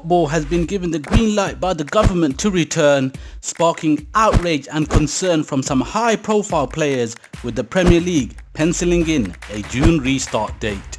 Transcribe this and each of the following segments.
football has been given the green light by the government to return, sparking outrage and concern from some high-profile players, with the Premier League penciling in a June restart date.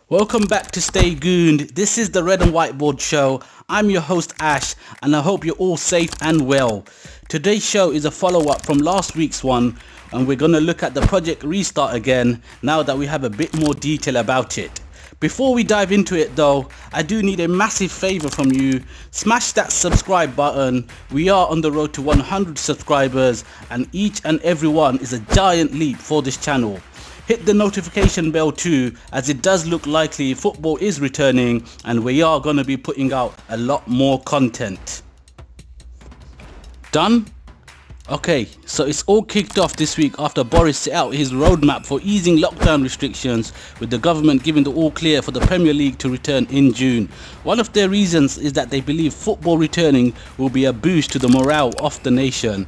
Welcome back to Stay Gooned. This is the Red and Whiteboard show. I'm your host Ash, and I hope you're all safe and well. Today's show is a follow-up from last week's one, and we're going to look at the project restart again now that we have a bit more detail about it. Before we dive into it though, I do need a massive favour from you. Smash that subscribe button. We are on the road to 100 subscribers, and each and every one is a giant leap for this channel. Hit the notification bell too, as it does look likely football is returning and we are going to be putting out a lot more content. Done? Okay, so it's all kicked off this week after Boris set out his roadmap for easing lockdown restrictions, with the government giving the all clear for the Premier League to return in June. One of their reasons is that they believe football returning will be a boost to the morale of the nation.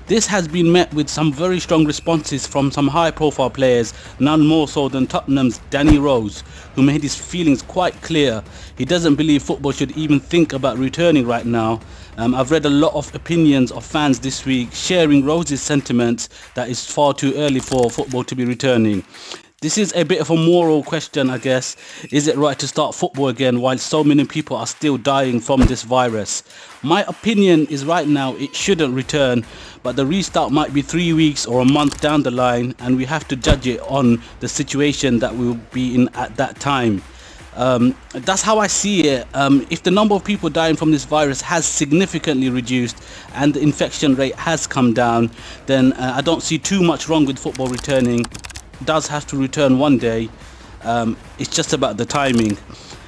This has been met with some very strong responses from some high profile players, none more so than Tottenham's Danny Rose, who made his feelings quite clear. He doesn't believe football should even think about returning right now. I've read a lot of opinions of fans this week sharing Rose's sentiments that it's far too early for football to be returning. This is a bit of a moral question, I guess. Is it right to start football again while so many people are still dying from this virus? My opinion is right now it shouldn't return, but the restart might be 3 weeks or a month down the line, and we have to judge it on the situation that we'll be in at that time. That's how I see it. If the number of people dying from this virus has significantly reduced and the infection rate has come down, then I don't see too much wrong with football returning. Does have to return one day. It's just about the timing.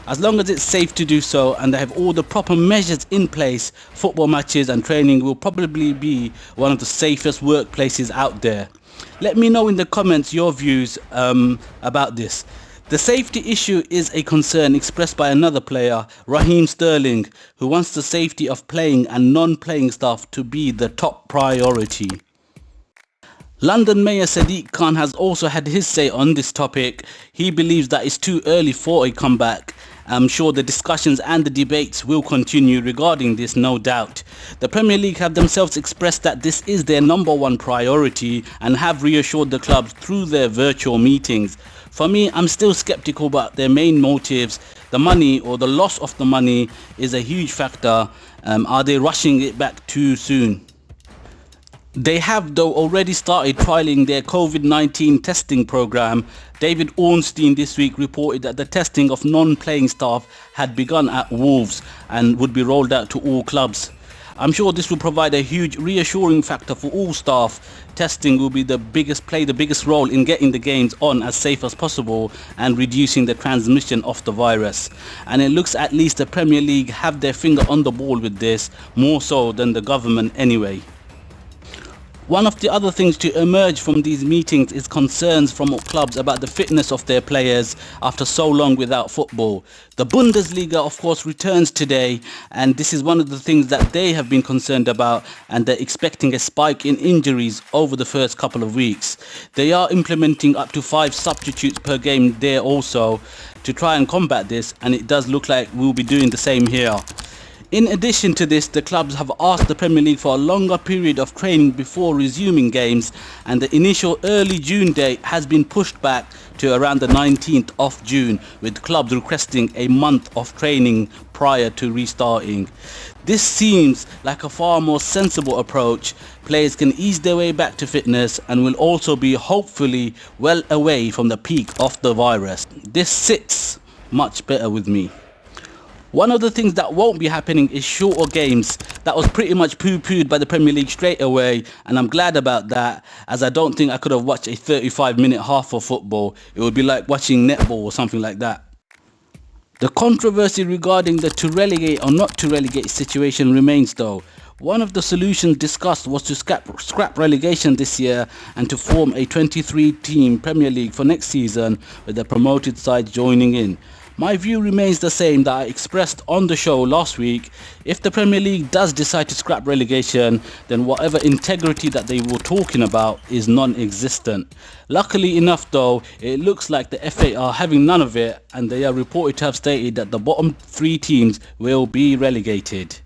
As long as it's safe to do so and they have all the proper measures in place, football matches and training will probably be one of the safest workplaces out there. Let me know in the comments your views about this. The safety issue is a concern expressed by another player, Raheem Sterling, who wants the safety of playing and non-playing staff to be the top priority. London Mayor Sadiq Khan has also had his say on this topic. He believes that it's too early for a comeback. I'm sure the discussions and the debates will continue regarding this, no doubt. The Premier League have themselves expressed that this is their number one priority and have reassured the clubs through their virtual meetings. For me, I'm still skeptical about their main motives. The money, or the loss of the money, is a huge factor. Are they rushing it back too soon? They have though already started trialling their COVID-19 testing program. David Ornstein this week reported that the testing of non-playing staff had begun at Wolves and would be rolled out to all clubs. I'm sure this will provide a huge reassuring factor for all staff. Testing will be play the biggest role in getting the games on as safe as possible and reducing the transmission of the virus. And it looks at least the Premier League have their finger on the ball with this, more so than the government anyway. One of the other things to emerge from these meetings is concerns from clubs about the fitness of their players after so long without football. The Bundesliga, of course, returns today, and this is one of the things that they have been concerned about, and they're expecting a spike in injuries over the first couple of weeks. They are implementing up to 5 substitutes per game there also to try and combat this, and it does look like we'll be doing the same here. In addition to this, the clubs have asked the Premier League for a longer period of training before resuming games, and the initial early June date has been pushed back to around the 19th of June, with clubs requesting a month of training prior to restarting. This seems like a far more sensible approach. Players can ease their way back to fitness and will also be hopefully well away from the peak of the virus. This sits much better with me. One of the things that won't be happening is shorter games. That was pretty much poo-pooed by the Premier League straight away, and I'm glad about that, as I don't think I could have watched a 35-minute half of football. It would be like watching netball or something like that. The controversy regarding the to relegate or not to relegate situation remains though. One of the solutions discussed was to scrap relegation this year and to form a 23-team Premier League for next season, with the promoted side joining in. My view remains the same that I expressed on the show last week. If the Premier League does decide to scrap relegation, then whatever integrity that they were talking about is non-existent. Luckily enough though, it looks like the FA are having none of it, and they are reported to have stated that the bottom 3 teams will be relegated.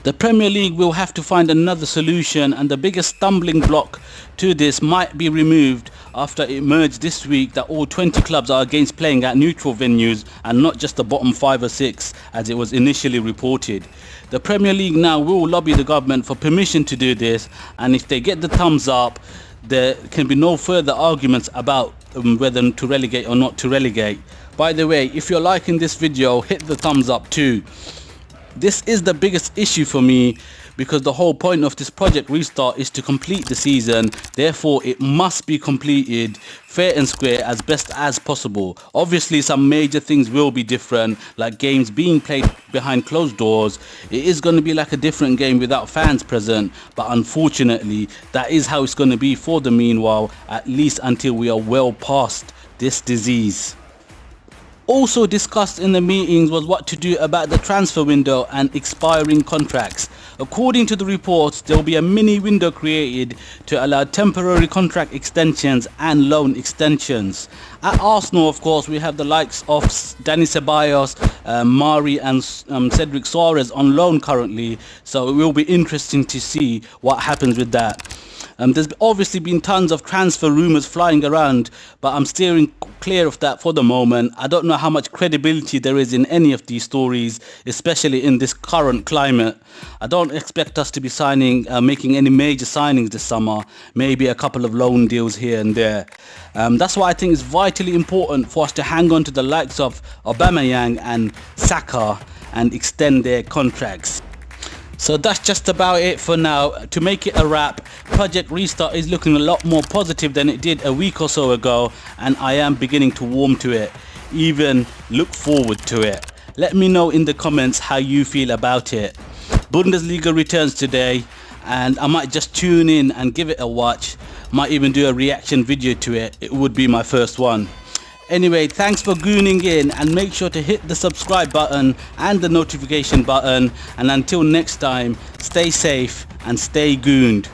The Premier League will have to find another solution, and the biggest stumbling block to this might be removed after it emerged this week that all 20 clubs are against playing at neutral venues and not just the bottom 5 or 6 as it was initially reported. The Premier League now will lobby the government for permission to do this, and if they get the thumbs up, there can be no further arguments about whether to relegate or not to relegate. By the way, if you're liking this video, hit the thumbs up too. This is the biggest issue for me because the whole point of this project restart is to complete the season. Therefore, it must be completed fair and square as best as possible. Obviously, some major things will be different, like games being played behind closed doors. It is going to be like a different game without fans present, but unfortunately, that is how it's going to be for the meanwhile, at least until we are well past this disease. Also discussed in the meetings was what to do about the transfer window and expiring contracts. According to the reports, there will be a mini window created to allow temporary contract extensions and loan extensions. At Arsenal, of course, we have the likes of Dani Ceballos, Mari and Cedric Soares on loan currently, so it will be interesting to see what happens with that. There's obviously been tons of transfer rumours flying around, but I'm steering clear of that for the moment. I don't know how much credibility there is in any of these stories, especially in this current climate. I don't expect us to be making any major signings this summer, maybe a couple of loan deals here and there. That's why I think it's vitally important for us to hang on to the likes of Aubameyang and Saka and extend their contracts. So that's just about it for now. To make it a wrap, Project Restart is looking a lot more positive than it did a week or so ago, and I am beginning to warm to it, even look forward to it. Let me know in the comments how you feel about it. Bundesliga returns today, and I might just tune in and give it a watch. Might even do a reaction video to it. It would be my first one. Anyway, thanks for gooning in, and make sure to hit the subscribe button and the notification button, and until next time, stay safe and stay gooned.